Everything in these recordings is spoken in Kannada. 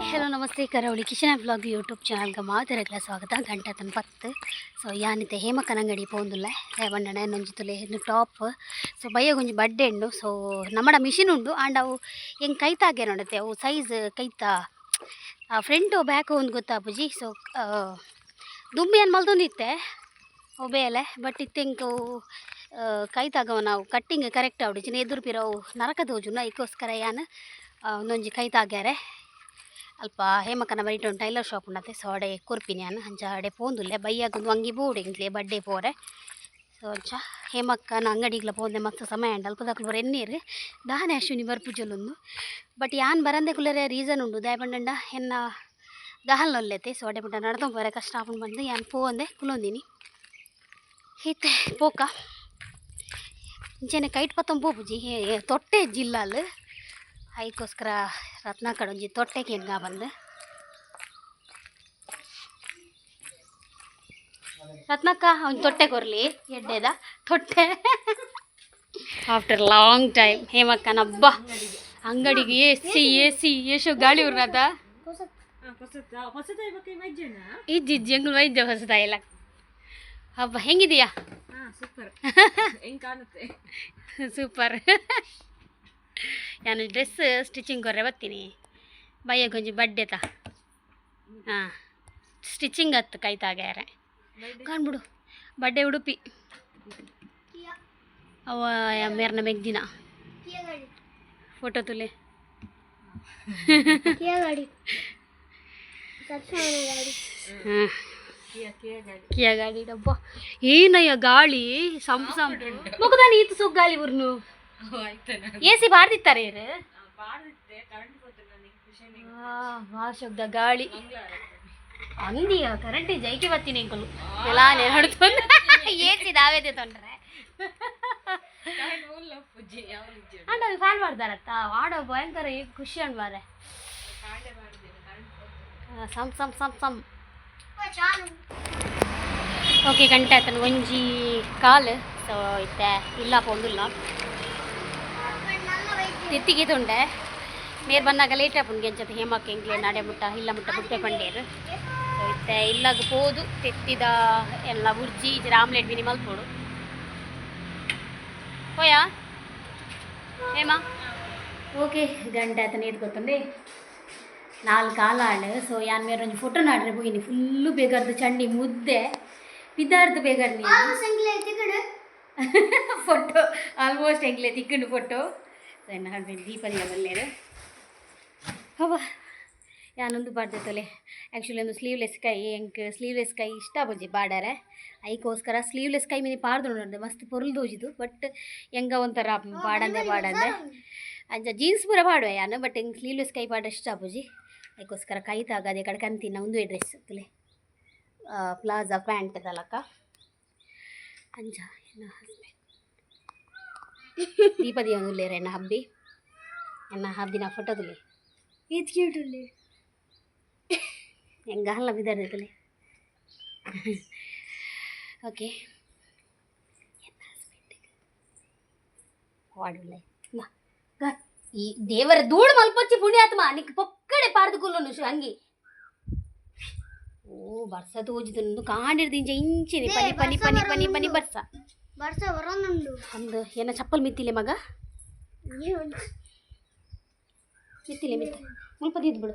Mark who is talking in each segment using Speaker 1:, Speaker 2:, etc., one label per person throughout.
Speaker 1: ಹಲೋ ನಮಸ್ತೆ ಕರಾವಳಿ ಕಿಚನ್ ಆ್ಯಂಡ್ ವ್ಲಾಗ್ ಯೂಟ್ಯೂಬ್ ಚಾನಲ್ಗೆ ಮಾತಿರಗ್ಲ ಸ್ವಾಗತ ಗಂಟೆ ತನ್ನ ಪತ್ತು ಸೊ ಯಾನಿತ್ತೆ ಹೇಮಕ್ಕನಂಗಡಿ ಪೋಂದುಲ್ಲ ರೇವಣ್ಣನ ನೊಂಜಿತುಲೆ ಟಾಪ್ ಸೊ ಬಯ್ಯ ಕೊಂಚ ಬಡ್ಡೆ ಉಂಡು ಸೊ ನಮ್ಮಡ ಮಿಷಿನ್ ಉಂಡು ಆಂಡ್ ಅವು ಹೆಂಗೆ ಕೈತಾಗೆ ನೋಡತ್ತೆ ಅವು ಸೈಜ್ ಕೈತಾ ಫ್ರಂಟು ಬ್ಯಾಕು ಒಂದು ಗೊತ್ತಾಪುಜಿ ಸೊ ದುಂಬಿ ಏನು ಮಲ್ದೊಂದಿತ್ತೆ ಅವು ಬೇಲೆ ಬಟ್ ಇತ್ತೆಂಕು ಕೈತಾಗವ ನಾವು ಕಟ್ಟಿಂಗ್ ಕರೆಕ್ಟ್ ಆವಡಿಜಿನ ಎದುರು ಪಿರವು ನರಕ ತೋಜುನ ಇದಕ್ಕೋಸ್ಕರ ಯಾನು ಒಂದೊಂಜಿ ಕೈತಾಗ್ಯಾರೆ ಅಲ್ಪ ಹೇಮಕ್ಕನ ಬರೀಟ್ ಒಂದು ಟೈಲರ್ ಶಾಪ್ ಉಂಡತೆ ಸೊ ಅಡೆ ಕೊರ್ಪಿನಿ ನಾನು ಅಂಚ ಅಡೆ ಪೋಂದುಲ್ಲೆ ಬೈಯಾಗೊಂದು ಅಂಗಿ ಬೋಡೆ ಇಂಕ್ಲೆ ಬಡ್ಡೆ ಪೋರೆ ಸೊ ಅಂಚ ಹೇಮಕ್ಕನ ಅಂಗಡಿಗ್ಲ ಪೋಂದೆ ಮಸ್ತ್ ಸಮಯ ಉಂಡು ಅಲ್ಪದಕ್ಲು ಬರ ಎನ್ನೀರು ದಾನೆ ಅಶ್ವಿನಿ ಬರ್ಪುಜಲೊಂದು ಬಟ್ ಯಾನ್ ಬರಂದೆ ಕುಲ್ಲರೆ ರೀಸನ್ ಉಂಡು ದಾಯಪಂಡ ಎನ್ನ ಗಹಲ್ನೊಲ್ಲೆತೆ ಸೊ ಅಡೆ ಪುಟ್ಟ ನಡ್ಕೊಂಡು ಬರೋ ಕಷ್ಟ ಆಪುಂಡು ಬಂದು ಯಾನ್ ಪೋಂದೆ ಕುಲೊಂದಿನಿ ಹಿತ್ತೆ ಪೋಕ ಇಂಚೆನೆ ಕೈಟ್ ಪತ್ತೊಂದು ಪೋಪುಜಿ ತೊಟ್ಟೆ ಜಿಲ್ಲಾಲ್ ಅದಕ್ಕೋಸ್ಕರ ರತ್ನ ಕಡೊಂಜಿ ತೊಟ್ಟೆಗೆ ಹೆಂಗ ಬಂದು ರತ್ನಕ್ಕ ಒಂದು ತೊಟ್ಟೆ ಕೊರ್ಲಿ ಎಡ್ಡೆದ ತೊಟ್ಟೆ ಆಫ್ಟರ್ ಲಾಂಗ್ ಟೈಮ್ ಹೇಮಕ್ಕನಬ್ಬ ಅಂಗಡಿಗೆ ಎಸಿ ಎಷ್ಟು ಗಾಳಿ ಉರ್ನದ ಇಜ್ಜಿಜ್ಜಿ ಎಂಗ್ಳು ವೈದ್ಯ ಹೊಸದಾಯಿಲ್ಲ ಹಬ್ಬ ಹೆಂಗಿದೀಯಾ ಸೂಪರ್ ನಾನು ಡ್ರೆಸ್ ಸ್ಟಿಚಿಂಗ್ ಕೊರ್ರೆ ಬರ್ತೀನಿ ಬಯ್ಯ ಕೊಂಚ ಬಡ್ಡೆ ತಾ ಹಾಂ ಸ್ಟಿಚಿಂಗ್ ಹತ್ತು ಕೈತಾಗ್ಯಾರೆ ಕಾಣ್ಬಿಡು ಬಡ್ಡೆ ಉಡುಪಿ ಅವ ಮೇರ್ನ ಮೆಗ್ದಿನ ಫೋಟೋ ತುಲೆ ಹಾಂ ಕಿಯಾ ಗಾಡಿ ಡಬ್ಬ ಏನಯ್ಯ ಗಾಳಿ ಸಂಪ್ ಮುಖದಾನಿ ಈತು ಸುಗ್ ಗಾಳಿ ಬರ್ನು ಎಸಿ ಬಾರ್ದಿತ್ತಾರೆ ಶಬ್ದ ಗಾಳಿ ಅಂದಿಯ ಕರೆಂಟಿ ಜೈಕಿ ಬರ್ತೀನಿ ಅಂಕಲು ಎಲ್ಲ ನೆನಡ್ತೊಂದು ಏಸಿ ದಾವೇದೆ ತೊಂಡ್ರೆ ಅಂಡ ಫ್ಯಾನ್ ಮಾಡ್ದಾರತ್ತ ಆಡೋ ಭಯಂಕರ ಈಗ ಖುಷಿ ಅಂಡ್ ಬಾರೆ some some some some okay ಗಂಟೆ ಆಯ್ತಾನೆ ಒಂಜಿ ಕಾಲು ಸೊ ಇತ್ತೆ ಇಲ್ಲ ಪೊಂದಿಲ್ಲ ತಿತ್ತಿಗೆ ತುಂಡೆ ಮೇರ್ ಬಂದಾಗ ಲೇಟ್ ಆಪುಂಡು ಗೆಂಚದ ಹೇಮಕ್ಕೆ ಎಂಗ್ಲೆ ನಾಡೆ ಮುಟ್ಟ ಇಲ್ಲ ಮುಟ್ಟ ಬುಟ್ಟೆ ಪಂಡೇರು ಸೊ ಇತ್ತೆ ಇಲ್ಲಾಗ ಪೋದು ತೆತ್ತಿದ ಎಲ್ಲ ಉರ್ಜಿ ಇಜರ ಆಮ್ಲೆಟ್ ಬಿನಿ ಮಲ್ಪೋಡು ಹೋಯಾ ಹೇಮ ಓಕೆ ಗಂಟೆ ಆಯ್ತು ನೀರು ಗೊತ್ತಂದೆ 4 ಕಾಲಾಡು ಸೊ ಯಾನ್ ಮೇರೆ ಒಂದು ಫೋಟೋ ನಾಡ್ರೆ ಹೋಗಿನಿ ಫುಲ್ಲು ಬೇಗರ್ದು ಚಂಡಿ ಮುದ್ದೆ ಬಿದ್ದಾರ್ದು ಬೇಗರ್ನಿ ಫೋಟೋ ಆಲ್ಮೋಸ್ಟ್ ಎಂಗ್ಲೆ ತಿಕ್ಕಂಡು ಫೋಟೋ ಸೊ ಎನ್ನ ಹಸ್ಬೆಂಡ್ ದೀಪದಿನ ಬಲ್ಲೇರು ಹವ ಯಾನೊಂದು ಬಾಡ್ದೈತಲೆ ಆ್ಯಕ್ಚುಲಿ ಒಂದು ಸ್ಲೀವ್ಲೆಸ್ ಕೈ ಎಂಕ್ ಸ್ಲೀವ್ಲೆಸ್ ಕೈ ಇಷ್ಟ ಬಜ್ಜಿ ಬಾಡಾರೆ ಅದಕ್ಕೋಸ್ಕರ ಸ್ಲೀವ್ಲೆಸ್ ಕೈ ಮೇಲೆ ಪಾಡ್ದು ನೋಡಿದೆ ಮಸ್ತ್ ಪೊರ್ಲು ದೋಜಿದು ಬಟ್ ಹೆಂಗ ಒಂಥರ ಬಾಡಂದೆ ಅಂಚ ಜೀನ್ಸ್ ಪೂರ ಪಾಡುವೆ ಯಾನು ಬಟ್ ಹೆಂಗೆ ಸ್ಲೀವ್ಲೆಸ್ ಕೈ ಪಾಡ ಇಷ್ಟ ಬಜ್ಜಿ ಅದಕ್ಕೋಸ್ಕರ ಕೈ ತಾಗದೆ ಕಡೆ ಕಂತಿನ ಒಂದು ಡ್ರೆಸ್ ತಲೆ ಪ್ಲಾಜಾ ಪ್ಯಾಂಟ್ ತಲಕ ಅಂಚ ಎನ್ನ ಹಸ್ಬೆಂಡ್ ದೀಪದಿ ಒಂದು ಉಲ್ಲೇರ ಎನ್ನ ಹಬ್ಬಿನ ಫೋಟೋ ತುಲೆ ಇದು ಕ್ಯೂಟ್ ಉಲ್ಲೆ ಹೆಂಗ ಹಲ್ಲ ಬಿದ್ದಾರೆ ತಲೆ ಓಕೆ ಎನ್ನ ಹಸ್ಬೆಂಡ್ ವಾಡುಲ್ಲ ಈ ದೇವರ ಧೂಳು ಮಲ್ಪಚ್ಚಿ ಪುಣ್ಯಾತ್ಮ ನಿಕ್ ಪೊಕ್ಕಡೆ ಪಾರ್ದು ಕುಲ್ಲುನು ಹಂಗಿ ಓ ಬರ್ಸ ತೋಜಿದು ಕಾಂಡಿರ್ದು ಇಂಚಿನಿ ಪನಿ ಪನಿ ಪನಿ ಪನಿ ಪನಿ ಬರ್ಸ ಒಂದು ಏನ ಚಪ್ಪಲ್ ಮಿತ್ತಿಲೆ ಮಗ ಮಿತ್ತಿಲೆ ಮುಲ್ಪದಿದ್ದು ಬಿಡು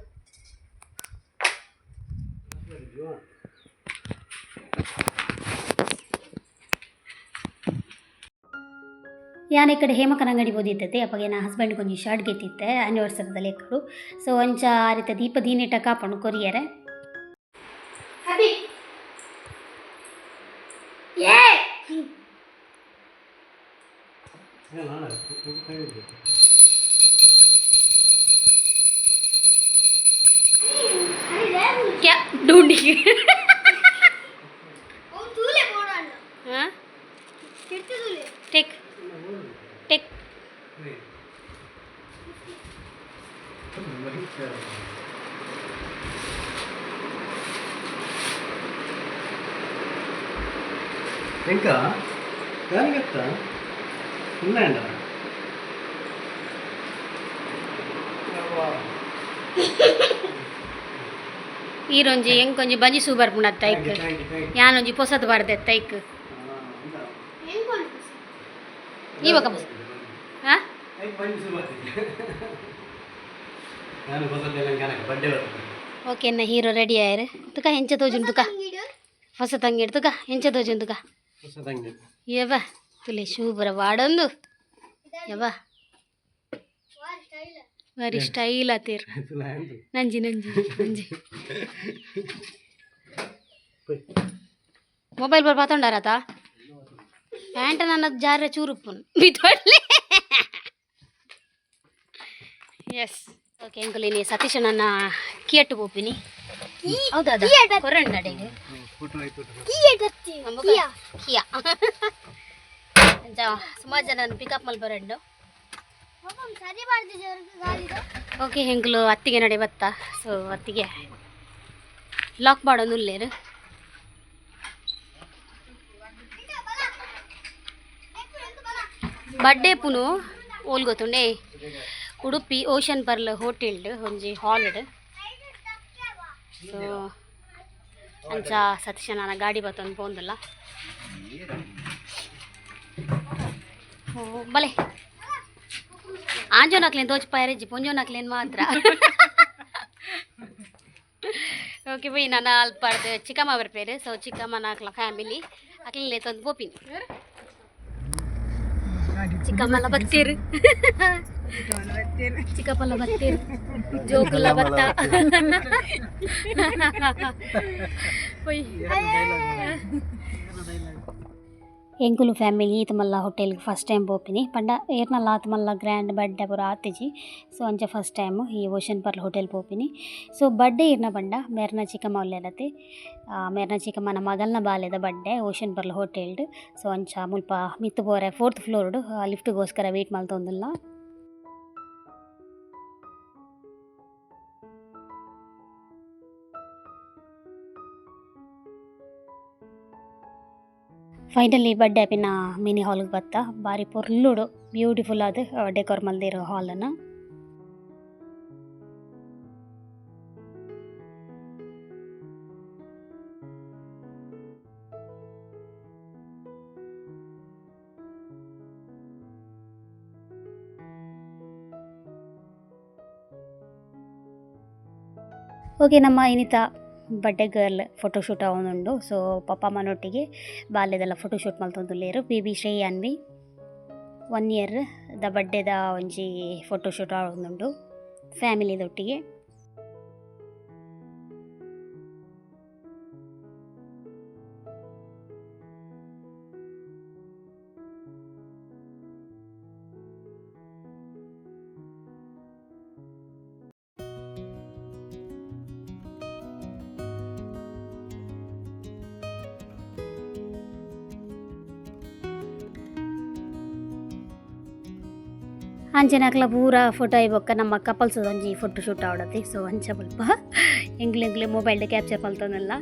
Speaker 1: ಯಾನ ಈ ಕಡೆ ಹೇಮಕನ ಅಂಗಡಿ ಓದಿತ್ತೈತೆ ಅಪ್ಪಗೆ ನಾ ಹಸ್ಬೆಂಡ್ ಕೊಂಚ ಶರ್ಟ್ ಗೆತ್ತಿತ್ತೆ ಆ್ಯನಿವರ್ಸರಿದಲ್ಲಿ ಎಕ್ಕಡು ಸೊ ಒಂಚ ಆ ರೀತಿ ದೀಪ ದೀನಿಟ ಕಾಪಣು ಕೊರಿಯರೆ क्या ढूंढी हाँ टेक टेक
Speaker 2: ఇంకా దాని చెప్తా ఉన్నాయండి
Speaker 1: ಈ ronji ಹೆಂಗೆ ಕೊಂಚ ಬಂಜಿ ಸೂಪರ್ ಪುಣತ್ತ ಐಕ್ ಯಾನೊಂಜಿ ಪೊಸತ್ ಬರ್ದೆತ್ತ ಐಕ್ ಇವಾಗ ಬಸ್ ಹಾಂ ಓಕೆ ನಾ ಹೀರೋ ರೆಡಿ ಆಯ್ರೆ ತುಕ ಹೆಂಚ ತೋಜುನ್ ತುಕ ಹೊಸ ತಂಗಿಡ್ ತುಕ ಹೆಂಚ ತೋಜುನ್ ತುಕ ಯವ್ವ ತುಲೆ ಶೂಪರ ವಾಡೊಂದು ಯವ್ವ ವೆರಿ ಸ್ಟೈಲ್ ಆತೀರ್ ನಂಜಿ ನಂಜಿ ನಂಜಿ ಮೊಬೈಲ್ ಬರ್ ಪಾತೊಂಡಾರತ ಪ್ಯಾಂಟ್ ನನ್ನ ಜಾರ ಚೂರುಪ್ಪುನ್ ಬಿತ್ತೊಳ್ಳೆ ಎಸ್ ಓಕೆ ಎಂಕುಲಿನಿ ಸತೀಶ್ ನನ್ನ ಕಿಯಟ್ಟು ಪೋಪಿನಿ ಹೌದಾ ಕೊರಂಡ ಅಡೆಗೆ ಕಿಯಾ ಸುಮಾರು ಜನ ಪಿಕಪ್ ಮಲ್ ಬರಂಡು ಓಕೆ ಹೆಂಗ್ಲು ಅತ್ತಿಗೆ ನಡೆ ಬತ್ತ ಸೊ ಅತ್ತಿಗೆ ಲಾಕ್ ಮಾಡೋದು ಉಲ್ಲೇರು ಬರ್ಡೇ ಪುನು ಓಲ್ ಗೊತ್ತುಂಡೆ ಉಡುಪಿ ಓಷನ್ ಪರ್ಲ್ ಹೋಟೆಲ್ಡ್ ಒಂಜಿ ಹಾಲ್ಡ್ ಸೊ ಅಂಚ ಸತೀಶ ನನ್ನ ಗಾಡಿ ಬತ್ತೊಂದು ಪೋಂದಲ್ಲ ಬಲೆ ಆಂಜೋನಾಕ್ಲೇನು ತೋಚಿಪಾಯರೆಜ್ಜಿ ಪೊಂಜೋನಾಕ್ಲೇನು ಮಾತ್ರ ಓಕೆ ಬೈ ನಾನು ಅಲ್ಪಡ್ದು ಚಿಕ್ಕಮ್ಮ ಬರ್ಪೇರು ಸೊ ಚಿಕ್ಕಮ್ಮ ನಾಕ್ಲ ಫ್ಯಾಮಿಲಿ ಅಕ್ಲಿನ ತಂದು ಪೋಪಿನಿ ಚಿಕ್ಕಮ್ಮಲ್ಲ ಬತ್ತೀರು ಚಿಕ್ಕಪ್ಪಲ್ಲ ಬತ್ತೀರು ಜೋಕುಲ್ಲ ಬತ್ತ ಎಂಕುಲು ಫ್ಯಾಮಿಲಿ ಈತ ಮಲ್ಲ ಹೋಟೆಲ್ಗೆ ಫಸ್ಟ್ ಟೈಮ್ ಪೋಪಿನಿ ಪಂಡ ಏರ್ನಲ್ಲ ಆತ ಮಲ್ಲ ಗ್ರ್ಯಾಂಡ್ ಬರ್ಡೇ ಪೂರ ಆತಿಜಿ ಸೊ ಅಂಚ ಫಸ್ಟ್ ಟೈಮು ಈ ಓಷನ್ ಪರ್ಲ್ ಹೋಟೆಲ್ ಪೋಪಿನಿ ಸೊ ಬರ್ಡೇ ಇರ್ನ ಪಂಡ ಮೇರ್ನ ಚಿಕ್ಕಮ್ಮ ಒಲ್ಲೆರತೆ ಮೇರ್ನ ಚಿಕ್ಕಮ್ಮನ ಮಗಲ್ನ ಬಾಲ್ಯದ ಬರ್ಡೇ ಓಷನ್ ಪರ್ಲ್ ಹೋಟೆಲ್ಡ್ ಸೊ ಅಂಚ ಮುಲ್ಪ ಮಿತ್ತು ಪೋರೆ 4th ಫ್ಲೋರ್ಡು ಲಿಫ್ಟ್ಗೋಸ್ಕರ ವೆಯ್ಟ್ ಮಲ್ತೊಂದುಲ್ಲ ಫೈನಲಿ ಬರ್ಡೇ ಆಪಿನ ಮಿನಿ ಹಾಲ್ಗೆ ಬತ್ತ ಬಾರಿ ಪೊರ್ಲುಡು ಬ್ಯೂಟಿಫುಲ್ ಆದ ಡೆಕೋರ್ ಮಲ್ದಿರೋ ಹಾಲನ್ನು ಓಕೆ ನಮ್ಮ ಇನಿತ ಬರ್ಡೇ ಗರ್ಲ್ ಫೋಟೋಶೂಟ್ ಅವನುಂಡು ಸೊ ಪಪ್ಪ ಅಮ್ಮನೊಟ್ಟಿಗೆ ಬಾಲ್ಯದೆಲ್ಲ ಫೋಟೋಶೂಟ್ ಮಲ್ತೊಂದುಲ್ಲೇರು ಬೇಬಿ ಶ್ರೇಯ ಅನ್ವಿ 1 ಇಯರ್ ದ ಬರ್ಡೇದ ಒಂಜಿ ಫೋಟೋಶೂಟ್ ಆವೊಂದುಂಡು ಫ್ಯಾಮಿಲಿದೊಟ್ಟಿಗೆ ಅಂಚೆನಾಕ್ಲ ಪೂರ ಫೋಟೋ ಐಬೊಕ್ಕ ನಮ್ಮ ಕಪಲ್ಸ್ ಒಂಜಿ ಫೋಟೋ ಶೂಟ್ ಆವಡತಿ ಸೊ ಅಂಚ ಮುಲ್ಪ ಎಂಗ್ಲೆ ಮೊಬೈಲ್ಡ್ ಕ್ಯಾಪ್ಚರ್ ಮಲ್ತೊಂದಲ್ಲ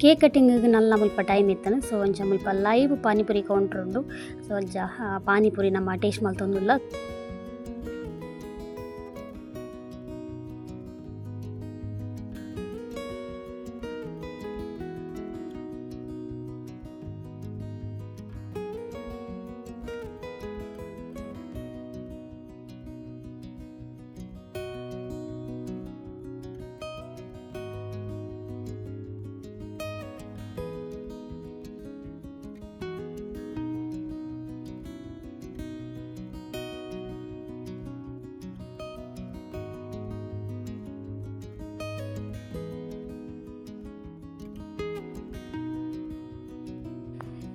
Speaker 1: ಕೇಕ್ ಕಟ್ಟಿಂಗ್ ನಲ್ಲ ಮುಲ್ಪ ಟೈಮ್ ಇತ್ತನು ಸೊ ಒಂಚ ಮುಲ್ಪ ಲೈವ್ ಪಾನಿಪುರಿ ಕೌಂಟ್ರ್ ಉಂಡು ಸೊ ಒಂಚ ಪಾನಿಪುರಿ ನಮ್ಮ ಟೇಸ್ಟ್ ಮಲ್ತೊಂದುಲ್ಲ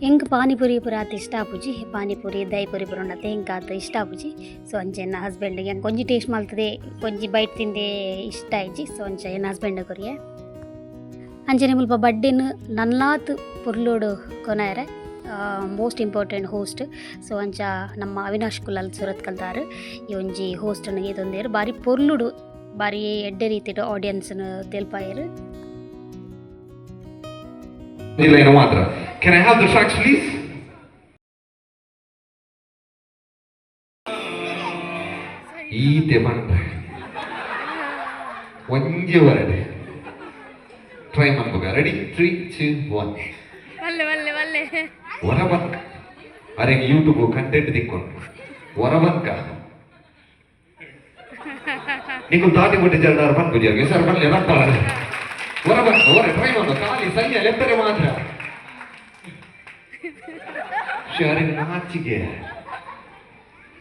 Speaker 1: ಹೆಂಗೆ ಪಾನಿಪುರಿ ಪೂರ ಆತ ಇಷ್ಟ ಆಪುಜಿ ಪಾನಿಪುರಿ ದಹಿಪುರಿ ಪೂರ ಉಂಡತೆ ಹೆಂಗೆ ಆತ ಇಷ್ಟ ಆಪುಜಿ ಸೊ ಅಂಚೆ ಎನ್ನ ಹಸ್ಬೆಂಡ್ಗೆ ಹೆಂಗೆ ಕೊಂಚಿ ಟೇಸ್ಟ್ ಮಾಡ್ತದೆ ಕೊಂಚಿ ಬೈಟ್ ತಿಂದೆ ಇಷ್ಟ ಆಯ್ಜಿ ಸೊ ಅಂಚೆ ಎನ್ನ ಹಸ್ಬೆಂಡ್ ಕೊರಿಯೆ ಅಂಚನೆ ಮುಲ್ಪ ಬಡ್ಡೆನು ನಲ್ಲಾತ್ ಪುರ್ಲೋಡು ಕೊನಾಯರೆ ಮೋಸ್ಟ್ ಇಂಪಾರ್ಟೆಂಟ್ ಹೋಸ್ಟ್ ಸೊ ಅಂಚ ನಮ್ಮ ಅವಿನಾಶ್ ಕುಲಾಲ್ ಸುರತ್ ಕಲ್ದಾರು ಈ ಒಂಜಿ ಹೋಸ್ಟ್ ನನಗೆ ತೊಂದೇರು ಬಾರಿ ಪೊರ್ಲುಡು ಬಾರಿ ಎಡ್ಡೆ ರೀತಿಡು ಆಡಿಯನ್ಸ್ನು ತೆಲ್ಪಾಯರು
Speaker 3: ಮಾತ್ರ Can I have the tracks, please? ಈತೆ ಬಂದ ಒಂಜಿ ವರ್ಡ್ ಟ್ರೈ ಮಾಡ್ಬೇಕು ರೆಡಿ 3 2 1 ಹೊರಬಂಕ ಅರೆ ಯೂಟ್ಯೂಬ್ ಕಂಟೆಂಟ್ ತಿಕ್ಕೊಂಡು ಹೊರಬಂಕ ನೀವು ತಾಟಿ ಬಿಟ್ಟು ಜಲ್ದಾರು ಬಂದ್ಬಿಡಿ ಸರ್ ಬರಲಿ ರಪ್ಪಾಳೆ ಹೊರಬಂಕ ಹೊರ ಟ್ರೈ ಮಾಡು ಖಾಲಿ ಸೈನ್ಯ ಲೆಪ್ಪರೆ ಮಾತ್ರ ಶಾರಿನ ನಾಚಿಕೆ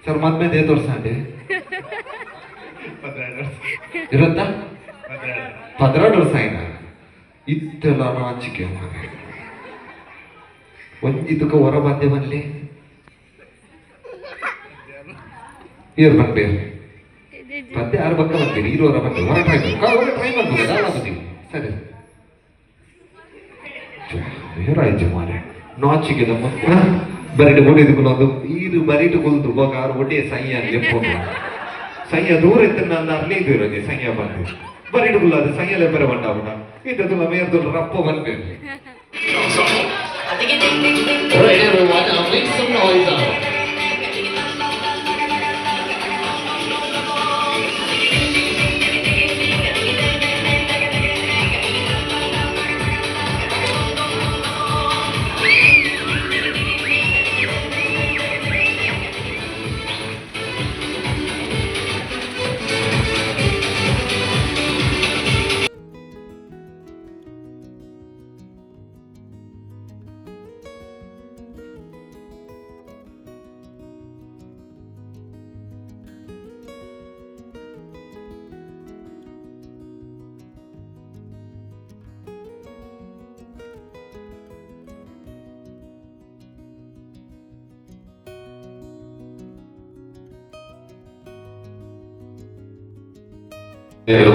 Speaker 3: ಸರ್ ಮದ್ಮೇದೆ ತೋರ್ಸಂಡೆ ಇರುತ್ತಾ 12 ವರ್ಷ ಆಯ್ನ ಇತ್ತೆಲ್ಲ ನಾಚಿಕೆ ಒಂದಿದ್ದಕ್ಕೆ ಹೊರ ಬಂದೆ ಬನ್ನಿ ಇವ್ರು ಬಂದ್ಬೇರು ಪದ್ಯ ಯಾರು ಪಕ್ಕ ಬರ್ತೀರಿ ಇರೋರ ಬಂದು ಹೊರ ಟ್ರೈ ಮಾಡ್ಬೋದು ಬರ್ತೀವಿ ಸರಿ ಹೇರಾಯ್ತು ಮಾರೆ ನಾಚಿಕೆ ನಮ್ಮ ಬರಿಟು ಕೊಡಿದುಕೊಂಡು ಇದು ಬರಿಟು ಕೊಲ್ದು ಹೋಗ ಆರು ಒಡ್ಡೆ ಸೈಯ ಎಪ್ಪೊಂಡು ಸೈಯ ದೂರ ಇತ್ತು ನಾನು ಅರ್ಲಿದ್ದು ಇರೋದು ಸೈಯ ಬಂದು ಬರಿಟು ಕುಲ್ಲಾದ ಸೈಯಲ್ಲೇ ಬರ ಬಂಡ ಇದು ಮೇರ್ದು ರಪ್ಪ ಬಂದ್ಬೇಕು Right, everyone, now make some noise out.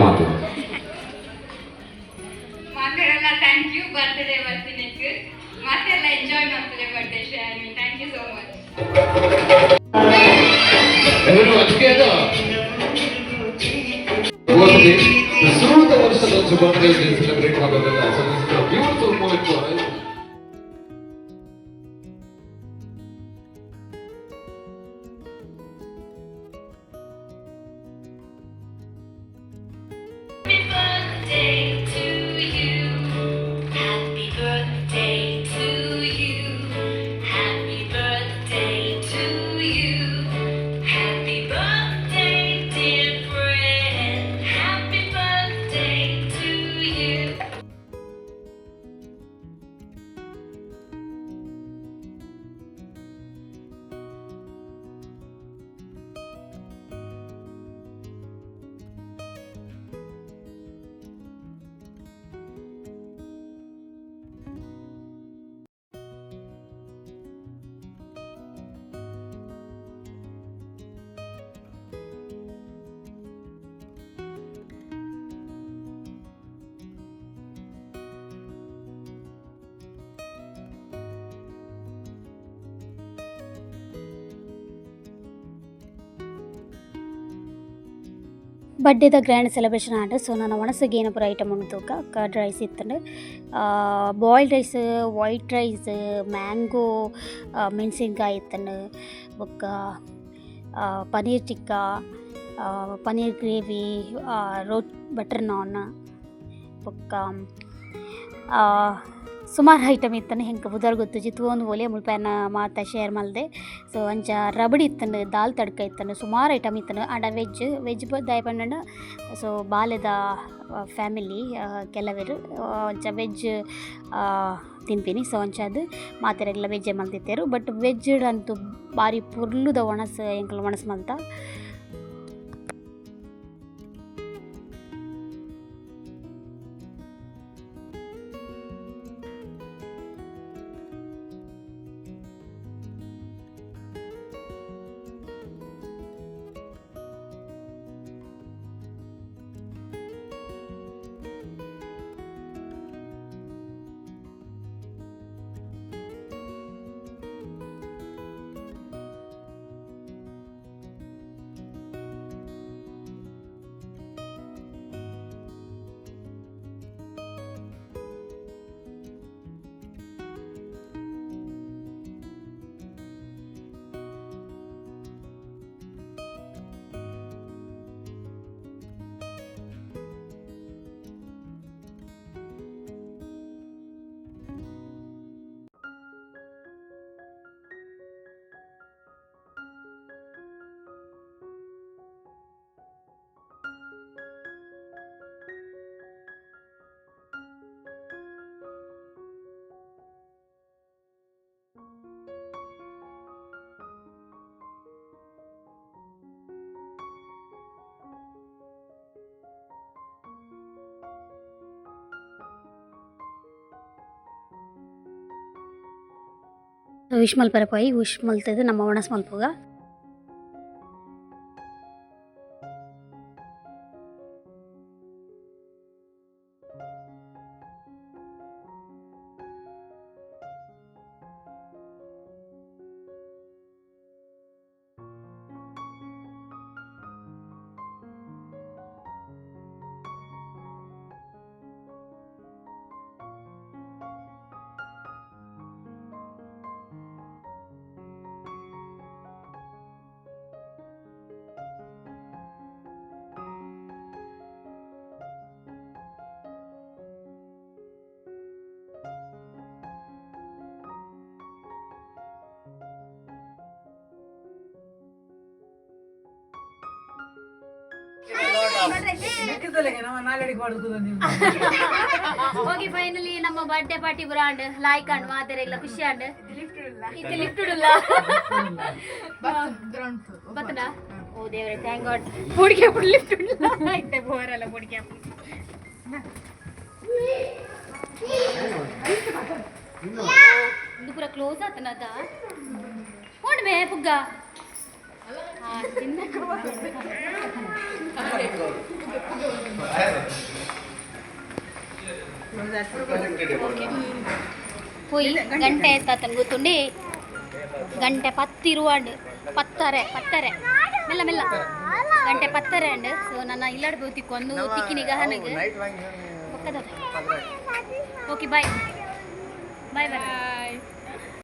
Speaker 3: ಮಾತು
Speaker 4: ಮಾತೆಲ್ಲ ಥ್ಯಾಂಕ್ ಯು ಬರ್ತ್ಡೇ ಬರ್ತಿನಕ್ಕೆ ಮಾತೆಲ್ಲ ಎಂಜಾಯ್ ಮಾಡ್ತಾರೆ birthday share thank you so much
Speaker 3: everyone together the Surut ವರ್ಷದ birthday celebrate ಮಾಡೋದಲ್ಲ so this is a beautiful moment for us.
Speaker 1: ಬರ್ಡೇದ ಗ್ರ್ಯಾಂಡ್ ಸೆಲೆಬ್ರೇಷನ್ ಆಂಡ್ ಸೊ ನಾನು ಒಣಸಿಗೆ ಏನೋ ಪೂರ ಐಟಮ್ ಉಂಟು ಕರ್ಡ್ ರೈಸ್ ಇತ್ತಂಡು boiled rice white rice mango ಮೆಣಸಿನ್ಕಾಯಿ ಇತ್ತಂಡು ಬೊಕ್ಕ ಪನೀರ್ ಟಿಕ್ಕಾ ಪನೀರ್ ಗ್ರೇವಿ ಬಟರ್ ನಾನ್ ಬೊಕ್ಕ ಸುಮಾರು ಐಟಮ್ ಇತ್ತಂಡು ಹೆಂಗೆ ಬುಧವಾರ ಗೊತ್ತುಜಿ ತೂವೊಂದು ಒಲೆ ಮುಲ್ಪನ ಮಾತ ಶೇರ್ ಮಲ್ದೆ ಸೊ ಅಂಚ ರಬಡಿ ಇತ್ತಂಡು ದಾಲ್ ತಡ್ಕ ಇತ್ತಂಡು ಸುಮಾರು ಐಟಮ್ ಇತ್ತಂಡು ಆಂಡ ವೆಜ್ ದಾಯ ಪಂಡ ಸೊ ಬಾಲ್ಯದ ಫ್ಯಾಮಿಲಿ ಕೆಲವರು ಅಂಚ ವೆಜ್ ತಿಂತೀನಿ ಸೊ ಅಂಚ ಅದು ಮಾತೆರೆಗ್ಲ ವೆಜ್ಜೆ ಮಲ್ತಿತ್ತೇರು ಬಟ್ ವೆಜ್ ಅಂತೂ ಭಾರಿ ಪುರ್ಲುದ ಒಣಸು ಎಂಕಲ್ ಒಣಸು ಮಲ್ತ ವಿಶ್ ಮಲ್ಪರೆ ಪೋಯಿ ವಿಶ್ ಮಲ್ತದ್ದು ನಮ್ಮ ಒಣಸ್ ಮಲ್ಪುಗ ಹೋಗಿ ಫೈನಲಿ ನಮ್ಮ ಬರ್ಡೇ ಪಾರ್ಟಿ ಬರಾಂಡ್ ಲಾಯ್ಕ್ ಅಂಡ್ ಮಾತೆರೆಗ್ಲ ಖುಷಿ ಅಂಡ್ ಇದು ಲಿಫ್ಟ್ ಉಡಲ್ಲ ಬತ್ತನಾ ಓ ದೇವರೇ ಥ್ಯಾಂಕ್ ಗಾಡ್ ಬುಡಿಗೆ ಪುಡಿ ಲಿಫ್ಟ್ ಉಡಲ್ಲ ಐತೆ ಬೋರಲ್ಲ ಬುಡಿಗೆ ಇದು ಪೂರ ಕ್ಲೋಸ್ ಆತನದ ನೋಡ್ಮೆ ಪುಗ್ಗ పోయి గంట ఎత్తాతను గుర్తుండి గంట 10 ఇరువాండు ಪತ್ತರೆ ಮೆಲ್ಲ ಮೆಲ್ಲ ಗಂಟೆ 10 ಅಂಡ್ ಸೊ ನನ್ನ ಇಲ್ಲಾಡ್ ಬೋತಿಕ್ಕು ಒಂದು ತಿಕ್ಕಿನಿ ಗಹನಗೆ ಓಕೆ ಬಾಯ್ ಬಾಯ್ ಬಾಯ್